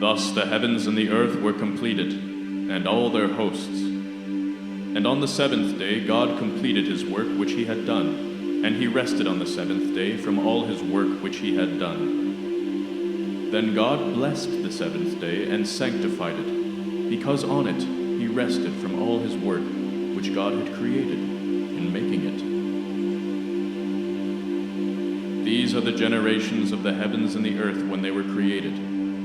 Thus the heavens and the earth were completed, and all their hosts. And on the seventh day God completed his work which he had done, and he rested on the seventh day from all his work which he had done. Then God blessed the seventh day and sanctified it, because on it he rested from all his work which God had created in making it. These are the generations of the heavens and the earth when they were created,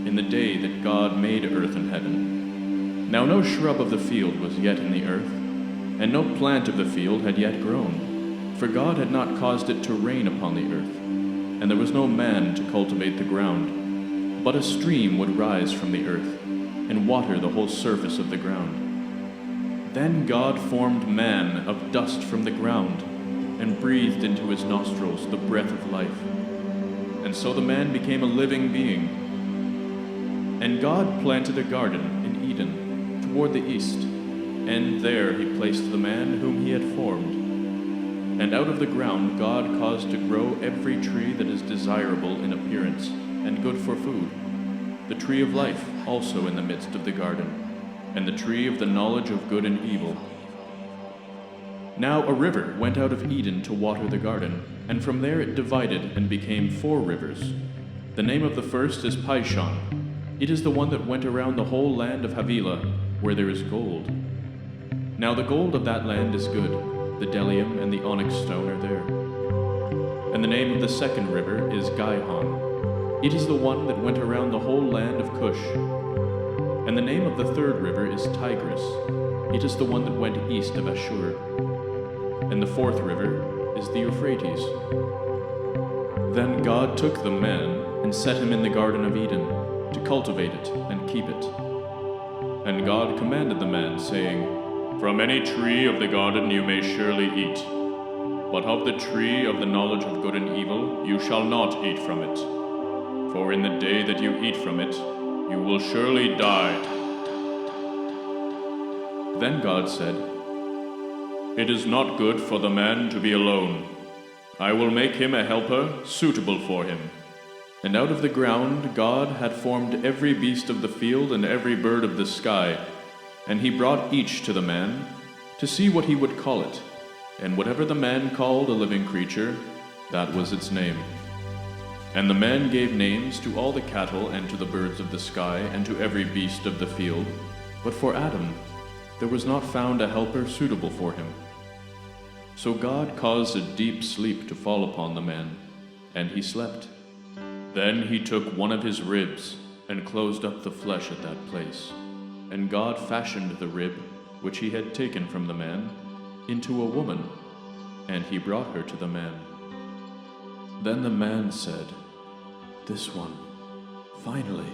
in the day that God made earth and heaven. Now no shrub of the field was yet in the earth, and no plant of the field had yet grown, for God had not caused it to rain upon the earth, and there was no man to cultivate the ground. But a stream would rise from the earth, and water the whole surface of the ground. Then God formed man of dust from the ground, and breathed into his nostrils the breath of life. And so the man became a living being. And God planted a garden in Eden, toward the east, and there he placed the man whom he had formed. And out of the ground God caused to grow every tree that is desirable in appearance, and good for food, the tree of life also in the midst of the garden, and the tree of the knowledge of good and evil. Now a river went out of Eden to water the garden, and from there it divided and became 4 rivers. The name of the first is Pishon. It is the one that went around the whole land of Havilah, where there is gold. Now the gold of that land is good, the bdellium and the onyx stone are there. And the name of the second river is Gihon. It is the one that went around the whole land of Cush. And the name of the third river is Tigris. It is the one that went east of Ashur. And the fourth river is the Euphrates. Then God took the man and set him in the Garden of Eden, to cultivate it and keep it. And God commanded the man, saying, From any tree of the garden you may surely eat, but of the tree of the knowledge of good and evil you shall not eat from it. For in the day that you eat from it, you will surely die. Then God said, It is not good for the man to be alone. I will make him a helper suitable for him. And out of the ground God had formed every beast of the field and every bird of the sky, and he brought each to the man, to see what he would call it. And whatever the man called a living creature, that was its name. And the man gave names to all the cattle and to the birds of the sky and to every beast of the field. But for Adam there was not found a helper suitable for him. So God caused a deep sleep to fall upon the man, and he slept. Then he took one of his ribs and closed up the flesh at that place. And God fashioned the rib, which he had taken from the man, into a woman, and he brought her to the man. Then the man said, This one, finally,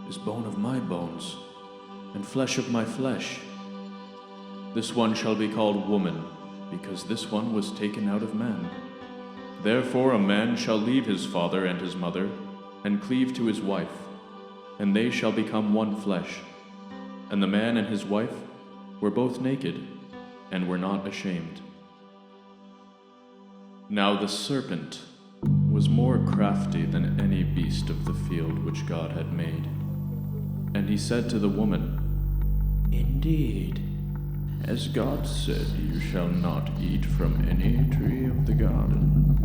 is bone of my bones, and flesh of my flesh. This one shall be called woman, because this one was taken out of man. Therefore a man shall leave his father and his mother, and cleave to his wife, and they shall become one flesh. And the man and his wife were both naked, and were not ashamed. Now the serpent was more crafty than any beast of the field which God had made. And he said to the woman, Indeed, as God said, you shall not eat from any tree of the garden.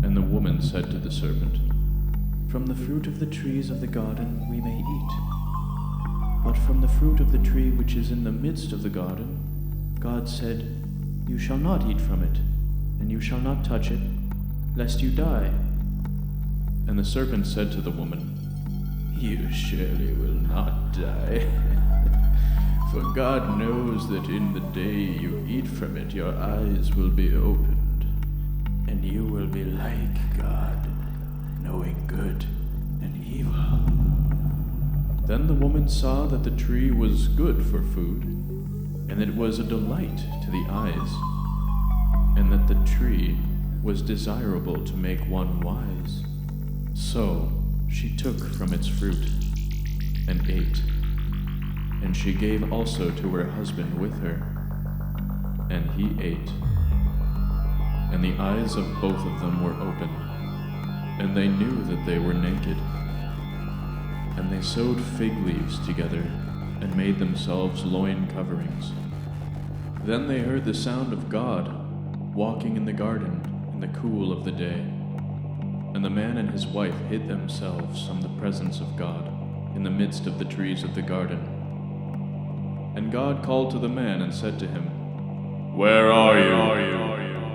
And the woman said to the serpent, From the fruit of the trees of the garden we may eat. But from the fruit of the tree which is in the midst of the garden, God said, You shall not eat from it, and you shall not touch it, lest you die. And the serpent said to the woman, You surely will not die. For God knows that in the day you eat from it, your eyes will be opened, and you will be like God, knowing good and evil. Then the woman saw that the tree was good for food, and that it was a delight to the eyes, and that the tree was desirable to make one wise. So she took from its fruit and ate. And she gave also to her husband with her, and he ate. And the eyes of both of them were opened, and they knew that they were naked. And they sewed fig leaves together and made themselves loin coverings. Then they heard the sound of God walking in the garden in the cool of the day. And the man and his wife hid themselves from the presence of God in the midst of the trees of the garden. And God called to the man and said to him, "Where are you?"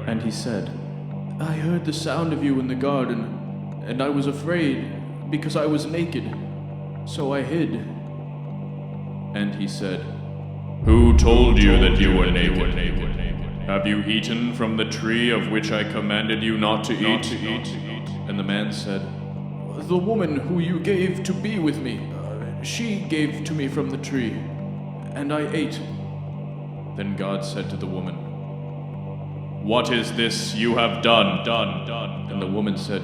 And he said, "I heard the sound of you in the garden, and I was afraid because I was naked, so I hid." And he said, "Who told you that you were naked? Have you eaten from the tree of which I commanded you not to eat?" And the man said, "The woman who you gave to be with me, she gave to me from the tree, and I ate." Then God said to the woman, "What is this you have done?" And the woman said,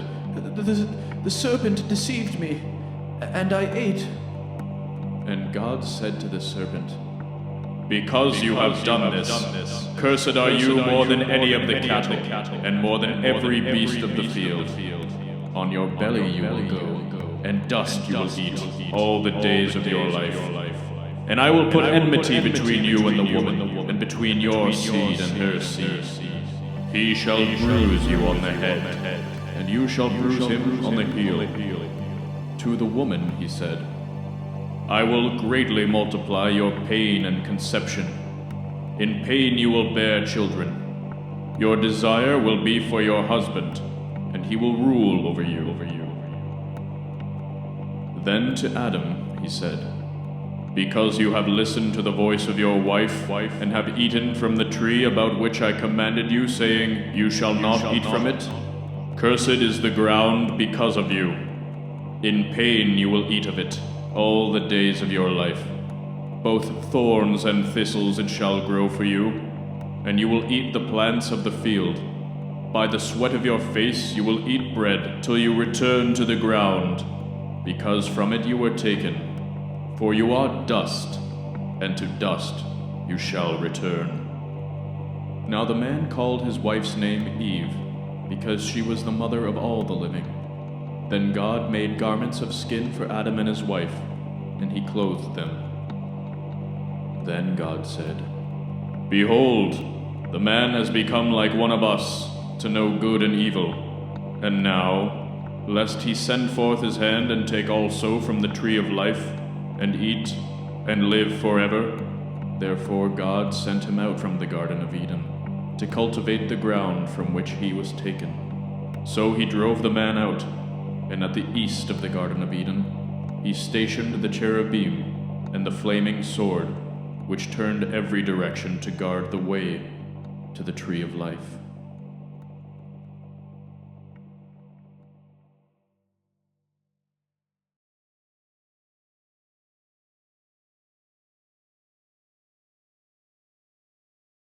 The serpent deceived me, and I ate." And God said to the serpent, "Because you have done this, cursed are you more than any of the cattle, and more than every beast of the field. On your belly you will go, and dust you will eat all the days of your life. And I will put enmity between you and the woman, and between your seed and her seed. He shall bruise you on the head, and you shall bruise him on the heel." To the woman he said, "I will greatly multiply your pain and conception. In pain you will bear children. Your desire will be for your husband, and he will rule over you." Then to Adam he said, "Because you have listened to the voice of your wife, and have eaten from the tree about which I commanded you, saying, 'You shall not eat from it,' cursed is the ground because of you. In pain you will eat of it all the days of your life. Both thorns and thistles it shall grow for you, and you will eat the plants of the field. By the sweat of your face you will eat bread till you return to the ground, because from it you were taken. For you are dust, and to dust you shall return." Now the man called his wife's name Eve, because she was the mother of all the living. Then God made garments of skin for Adam and his wife, and he clothed them. Then God said, "Behold, the man has become like one of us, to know good and evil. And now, lest he send forth his hand and take also from the tree of life, and eat, and live forever." Therefore God sent him out from the Garden of Eden, to cultivate the ground from which he was taken. So he drove the man out, and at the east of the Garden of Eden, he stationed the cherubim and the flaming sword, which turned every direction to guard the way to the tree of life.